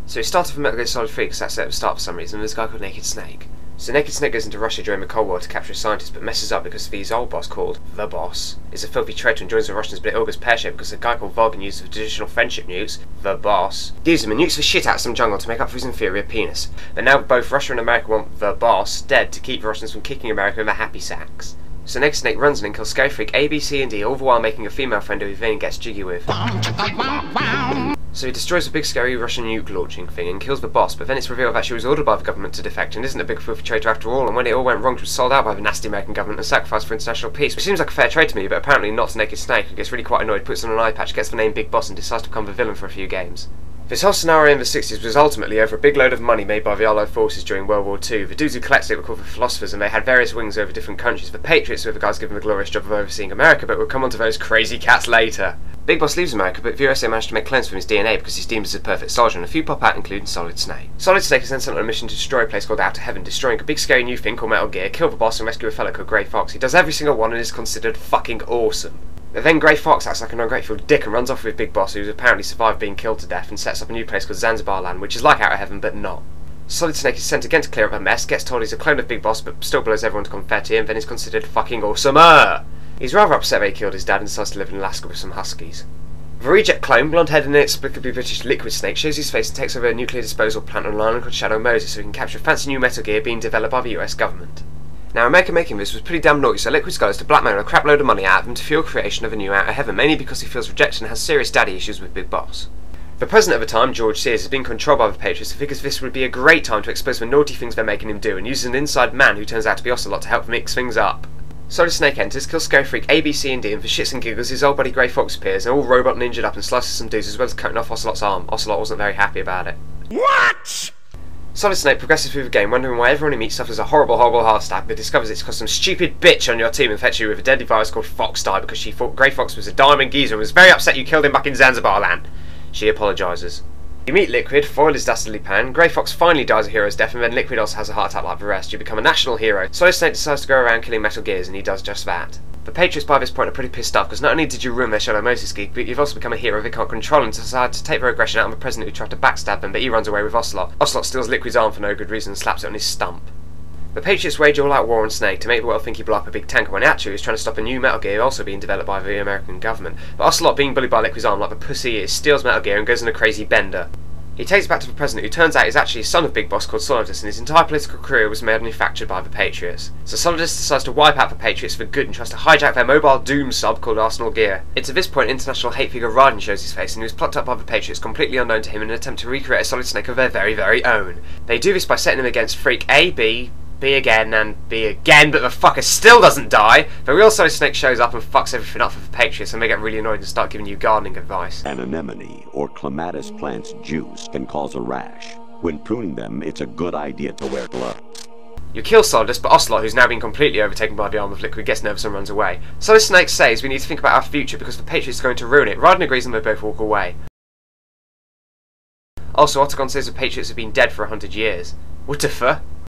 So he started from Metal Gear Solid 3 because that's at the start for some reason, and there's a guy called Naked Snake. So Naked Snake goes into Russia during the Cold War to capture a scientist, but messes up because his old boss, called The Boss, is a filthy traitor and joins the Russians, but it all goes pear-shaped because a guy called Vulcan uses the traditional friendship nukes, The Boss, leaves him and nukes the shit out of some jungle to make up for his inferior penis. But now both Russia and America want The Boss dead to keep the Russians from kicking America in the happy sacks. So Naked Snake runs in and kills Scary Freak A, B, C, and D, all the while making a female friend who he then gets jiggy with. So he destroys the big scary Russian nuke launching thing and kills the boss, but then it's revealed that she was ordered by the government to defect and isn't a big filthy traitor after all, and when it all went wrong she was sold out by the nasty American government and sacrificed for international peace, which seems like a fair trade to me, but apparently not to Naked Snake, who gets really quite annoyed, puts on an eye patch, gets the name Big Boss and decides to become the villain for a few games. This whole scenario in the 60s was ultimately over a big load of money made by the Allied forces during World War II. The dudes who collected it were called the Philosophers, and they had various wings over different countries. The Patriots were the guys given the glorious job of overseeing America, but we'll come on to those crazy cats later. Big Boss leaves America, but the USA managed to make clones from his DNA because he's deemed as a perfect soldier, and a few pop out, including Solid Snake. Solid Snake is then sent on a mission to destroy a place called Outer Heaven, destroying a big scary new thing called Metal Gear, kill the boss, and rescue a fellow called Grey Fox. He does every single one and is considered fucking awesome. But then Grey Fox acts like an ungrateful dick and runs off with Big Boss, who's apparently survived being killed to death, and sets up a new place called Zanzibar Land, which is like Outer Heaven, but not. Solid Snake is sent again to clear up a mess, gets told he's a clone of Big Boss, but still blows everyone to confetti, and then is considered fucking awesomer! He's rather upset that he killed his dad and decides to live in Alaska with some huskies. The reject clone, blonde-haired and inexplicably British Liquid Snake, shows his face and takes over a nuclear disposal plant on an island called Shadow Moses so he can capture a fancy new Metal Gear being developed by the US government. Now, America making this was pretty damn naughty, so Liquid goes to blackmail a crap load of money out of him to fuel creation of a new Outer Heaven, mainly because he feels rejected and has serious daddy issues with Big Boss. The president at the time, George Sears, has been controlled by the Patriots and figures this would be a great time to expose the naughty things they're making him do, and uses an inside man who turns out to be Ocelot to help mix things up. Solid Snake enters, kills Scary Freak A, B, C, and D, and for shits and giggles his old buddy Grey Fox appears, and all robot and injured up and slices some dudes as well as cutting off Ocelot's arm. Ocelot wasn't very happy about it. What? Solid Snake progresses through the game, wondering why everyone he meets suffers a horrible heart attack, but discovers it's because some stupid bitch on your team infected you with a deadly virus called Fox Die because she thought Grey Fox was a diamond geezer and was very upset you killed him back in Zanzibar Land. She apologises. You meet Liquid, foil his dastardly plan, Grey Fox finally dies a hero's death, and then Liquid also has a heart attack like the rest. You become a national hero. Solid Snake decides to go around killing Metal Gears, and he does just that. The Patriots by this point are pretty pissed off because not only did you ruin their Shadow Moses gig, but you've also become a hero they can't control and decide to take their aggression out on the president who tried to backstab them, but he runs away with Ocelot. Ocelot steals Liquid's arm for no good reason and slaps it on his stump. The Patriots wage all-out war on Snake to make the world think he blew up a big tank when actually he was trying to stop a new Metal Gear also being developed by the American government. But Ocelot, being bullied by Liquid's arm like the pussy he is, steals Metal Gear and goes on a crazy bender. He takes it back to the president, who turns out is actually a son of Big Boss called Solidus, and his entire political career was manufactured by the Patriots. So Solidus decides to wipe out the Patriots for good and tries to hijack their mobile doom sub called Arsenal Gear. It's at this point international hate figure Raiden shows his face, and he was plucked up by the Patriots completely unknown to him in an attempt to recreate a Solid Snake of their very own. They do this by setting him against Freak A, B again, and B again, but the fucker still doesn't die. The real Solid Snake shows up and fucks everything up for the Patriots, and they get really annoyed and start giving you gardening advice. An anemone or clematis plant's juice can cause a rash. When pruning them, it's a good idea to wear gloves. You kill Solidus, but Ocelot, who's now been completely overtaken by the arm of Liquid, gets nervous and runs away. Solid Snake says we need to think about our future because the Patriots are going to ruin it. Raiden agrees and they both walk away. Also, Otacon says the Patriots have been dead for 100 years. What the fuck?